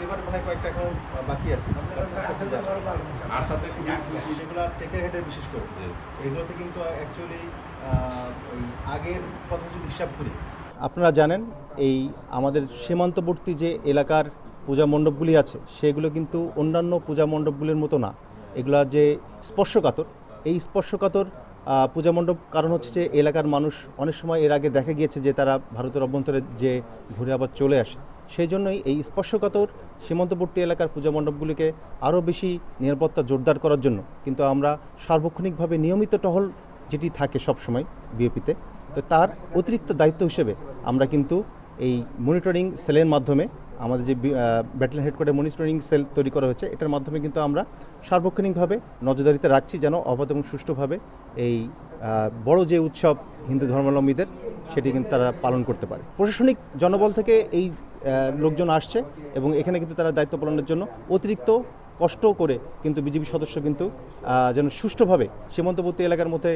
এবার মনে কয়েকটা এখন বাকি আছে সেগুলো টেকের হেডের বিশেষ করে এগুলোতে কিন্তু অ্যাকচুয়ালি ওই আগের কথা যদি হিসাব করি, আপনারা জানেন এই আমাদের সীমান্তবর্তী যে এলাকার পূজা মণ্ডপগুলি আছে সেগুলো কিন্তু অন্যান্য পূজা মণ্ডপগুলির মতো না। এগুলা যে স্পর্শকাতর, এই স্পর্শকাতর পূজা মণ্ডপ কারণ হচ্ছে যে এলাকার মানুষ অনেক সময় এর আগে দেখা গিয়েছে যে তারা ভারতের অভ্যন্তরে যে ঘুরে আবার চলে আসে, সেই জন্যই এই স্পর্শকাতর সীমান্তবর্তী এলাকার পূজা মণ্ডপগুলিকে আরও বেশি নিরাপত্তা জোরদার করার জন্য কিন্তু আমরা সার্বক্ষণিকভাবে নিয়মিত টহল যেটি থাকে সবসময় বিওপিতে, তো তার অতিরিক্ত দায়িত্ব হিসেবে আমরা কিন্তু এই মনিটরিং সেলের মাধ্যমে আমাদের যে ব্যাটালিয়ন হেডকোয়ার্টার মনিটরিং সেল তৈরি করা হয়েছে, এটার মাধ্যমে কিন্তু আমরা সার্বক্ষণিকভাবে নজরদারিতে রাখছি যেন অবাধ এবং সুষ্ঠুভাবে এই বড় যে উৎসব হিন্দু ধর্মাবলম্বীদের সেটি কিন্তু তারা পালন করতে পারে। প্রশাসনিক জনবল থেকে এই লোকজন আসছে এবং এখানে কিন্তু তারা দায়িত্ব পালনের জন্য অতিরিক্ত কষ্ট করে কিন্তু বিজেপি সদস্য কিন্তু যেন সুষ্ঠুভাবে সীমান্তবর্তী এলাকার মধ্যে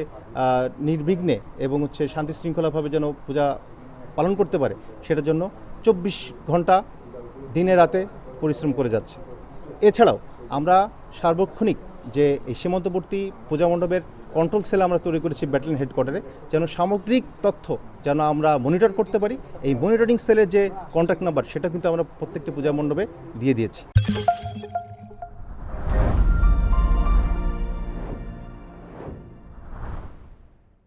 নির্বিঘ্নে এবং শান্তি শৃঙ্খলাভাবে যেন পূজা পালন করতে পারে সেটার জন্য 24 ঘন্টা দিনে রাতে পরিশ্রম করে যাচ্ছে। এছাড়াও আমরা সার্বক্ষণিক যে এই সীমান্তবর্তী পূজা মণ্ডপের কন্ট্রোল সেল আমরা তৈরি করেছি ব্যাটালিয়ন হেডকোয়ার্টারে, যেন সামগ্রিক তথ্য যেন আমরা মনিটর করতে পারি। এই মনিটরিং সেলের যে কন্ট্যাক্ট নাম্বার সেটা কিন্তু আমরা প্রত্যেকটি পূজা মণ্ডপে দিয়ে দিয়েছি।